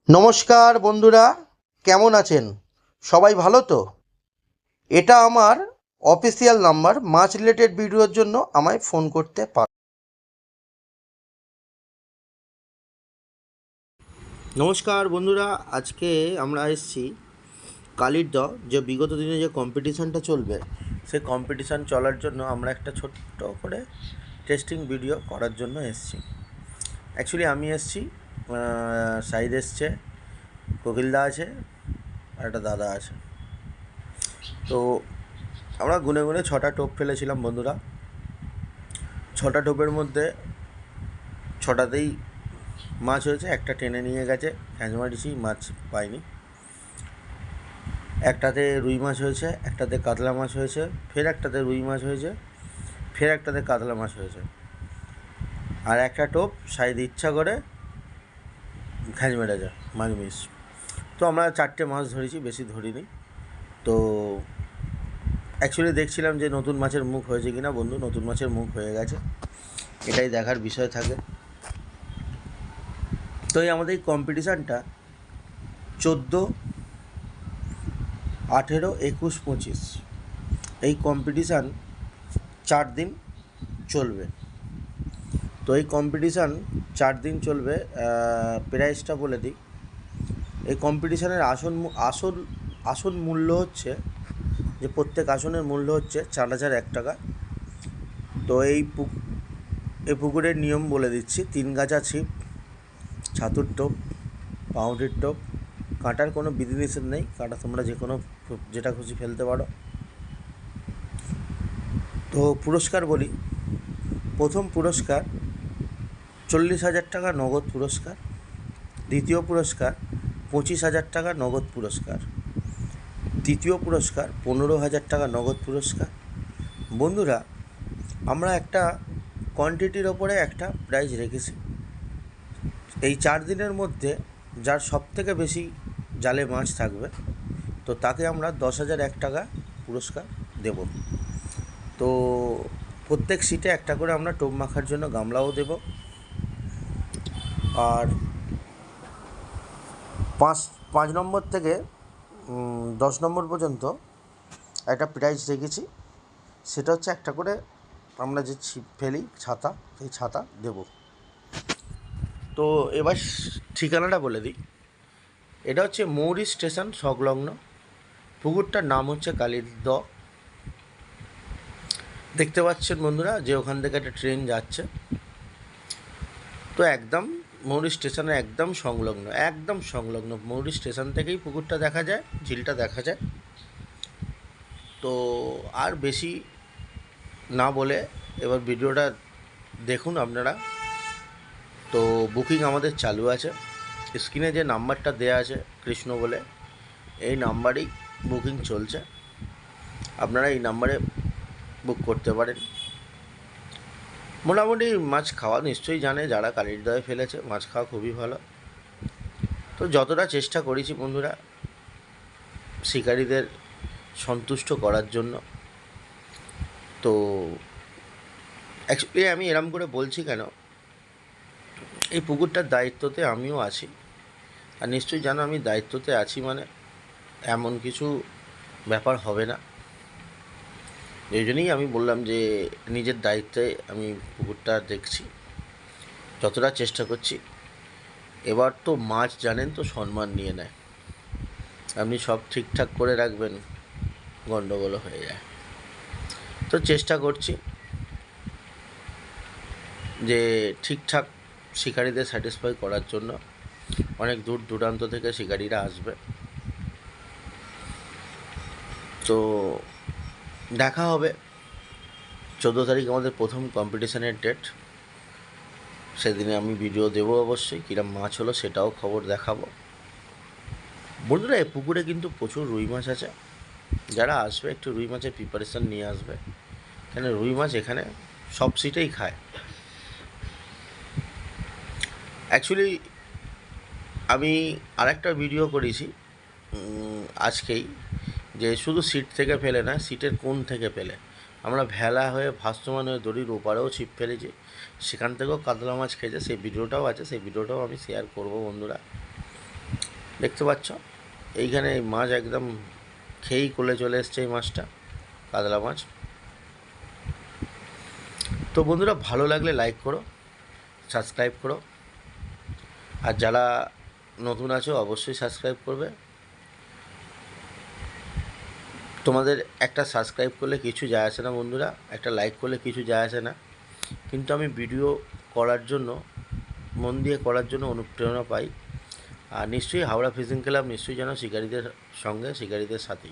নমস্কার বন্ধুরা, কেমন আছেন? সবাই ভালো তো? এটা আমার অফিসিয়াল নাম্বার। মাছ রিলেটেড ভিডিওর জন্য আমায় ফোন করতে পার। নমস্কার বন্ধুরা, আজকে আমরা এসেছি কালির দ যে বিগত দিনে যে কম্পিটিশানটা চলবে, সেই কম্পিটিশান চলার জন্য আমরা একটা ছোট্ট করে টেস্টিং ভিডিও করার জন্য এসেছি। অ্যাকচুয়ালি আমি এসেছি, সাইদ এসছে, কোকিলদা আছে, আর একটা দাদা আছে। তো আমরা গুনে গুনে 6টা টোপ ফেলেছিলাম বন্ধুরা। 6টা টোপের মধ্যে 6টাতেই মাছ হয়েছে, একটা টেনে নিয়ে গেছে, হ্যাঁজ মারিছি, মাছ পাইনি। একটাতে রুই মাছ হয়েছে, একটাতে কাতলা মাছ হয়েছে, ফের একটাতে রুই মাছ হয়েছে, ফের একটাতে কাতলা মাছ হয়েছে, আর একটা টোপ সাইড ইচ্ছা করে ঘ্যাঁজ মেরেছে, মাছ মিস। তো আমরা 4টে মাছ ধরেছি, বেশি ধরিনি। তো অ্যাকচুয়ালি দেখছিলাম যে নতুন মাছের মুখ হয়েছে কি না। বন্ধু, নতুন মাছের মুখ হয়ে গেছে, এটাই দেখার বিষয় থাকে। তো এই আমাদের এই কম্পিটিশানটা 14, 18, 21, 25 এই কম্পিটিশান 4 দিন চলবে। তো এই কম্পিটিশান 4 দিন চলবে। প্রাইসটা বলে দিই, এই কম্পিটিশানের আসন মূল্য হচ্ছে, যে প্রত্যেক আসনের মূল্য হচ্ছে 4,001 টাকা। তো এই পুকুরের নিয়ম বলে দিচ্ছি: 3 গাছা ছিপ, ছাতুর টোপ, পাউরুটির টোপ। কাঁটার কোনো বিধিনিষেধ নেই, কাঁটা তোমরা যে কোনো যেটা খুশি ফেলতে পারো। তো পুরস্কার বলি, প্রথম পুরস্কার 40,000 টাকা নগদ পুরস্কার, দ্বিতীয় পুরস্কার 25,000 টাকা নগদ পুরস্কার, তৃতীয় পুরস্কার 15,000 টাকা নগদ পুরস্কার। বন্ধুরা, আমরা একটা কোয়ান্টিটির ওপরে একটা প্রাইজ রেখেছি। এই 4 দিনের মধ্যে যার সবথেকে বেশি জালে মাছ থাকবে, তো তাকে আমরা 10,001 টাকা পুরস্কার দেব। তো প্রত্যেক সিটে একটা করে আমরা টোপ মাখার জন্য গামলাও দেব। আর 5 নম্বর থেকে 10 নম্বর পর্যন্ত একটা প্রাইজ রেখেছি, সেটা হচ্ছে একটা করে আমরা যে ছিপ ফেলি, ছাতা, সেই ছাতা দেব। তো এবার ঠিকানাটা বলে দিই, এটা হচ্ছে মৌরি স্টেশন সংলগ্ন, পুকুরটার নাম হচ্ছে কালির দ। দেখতে পাচ্ছেন বন্ধুরা যে ওখান থেকে একটা ট্রেন যাচ্ছে। তো একদম মৌরি স্টেশনের একদম সংলগ্ন মৌরি স্টেশন থেকেই পুকুরটা দেখা যায়, ঝিলটা দেখা যায়। তো আর বেশি না বলে এবার ভিডিওটা দেখুন আপনারা। তো বুকিং আমাদের চালু আছে, স্ক্রিনে যে নাম্বারটা দেওয়া আছে কৃষ্ণ বলে, এই নাম্বারেই বুকিং চলছে। আপনারা এই নাম্বারে বুক করতে পারেন। মোটামুটি মাছ খাওয়া নিশ্চয়ই জানে, যারা কালির দয়ে ফেলেছে, মাছ খাওয়া খুবই ভালো। তো যতটা চেষ্টা করেছি বন্ধুরা শিকারীদের সন্তুষ্ট করার জন্য। তো অ্যাকচুয়ালি আমি এরম করে বলছি কেন, এই পুকুরটার দায়িত্বতে আমিও আছি, আর নিশ্চয়ই জানো আমি দায়িত্বতে আছি মানে এমন কিছু ব্যাপার হবে না। এই জন্যই আমি বললাম যে নিজের দায়িত্বে আমি পুকুরটা দেখছি, যতটা চেষ্টা করছি। এবার তো মাছ জানেন তো সম্মান নিয়ে নেয়, আপনি সব ঠিকঠাক করে রাখবেন, গণ্ডগোল হয়ে যায়। তো চেষ্টা করছি যে ঠিকঠাক শিকারীদের স্যাটিসফাই করার জন্য। অনেক দূর দূরান্ত থেকে শিকারীরা আসবে। তো দেখা হবে 14 তারিখ আমাদের প্রথম কম্পিটিশানের ডেট। সেদিনে আমি ভিডিও দেবো অবশ্যই, কীরকম মাছ হলো সেটাও খবর দেখাবো। বন্ধুরা, এই পুকুরে কিন্তু প্রচুর রুই মাছ আছে, যারা আসবে একটু রুই মাছের প্রিপারেশান নিয়ে আসবে, কেন রুই মাছ এখানে সব সিটেই খায়। অ্যাকচুয়ালি আমি আরেকটা ভিডিও করেছি আজকেই, যে শুধু সিট থেকে ফেলে না, সিটের কোণ থেকে ফেলে। আমরা ভেলা হয়ে ভাসমান হয়ে দড়ির ওপারেও ছিপ ফেলেছি, সেখান থেকেও কাতলা মাছ খেয়েছে, সেই ভিডিওটাও আছে, সেই ভিডিওটাও আমি শেয়ার করব বন্ধুরা। দেখতে পাচ্ছ এইখানে এই মাছ একদম খেয়েই কোলে চলে এসছে এই মাছটা, কাতলা মাছ। তো বন্ধুরা, ভালো লাগলে লাইক করো, সাবস্ক্রাইব করো, আর যারা নতুন আছো অবশ্যই সাবস্ক্রাইব করবে। তোমাদের একটা সাবস্ক্রাইব করলে কিছু যায় আসে না বন্ধুরা, একটা লাইক করলে কিছু যায় আসে না, কিন্তু আমি ভিডিও করার জন্য, মন দিয়ে করার জন্য অনুপ্রেরণা পাই। আর নিশ্চয়ই হাওড়া ফিশিং ক্লাব নিশ্চয়ই যেন শিকারীদের সঙ্গে, শিকারীদের সাথে।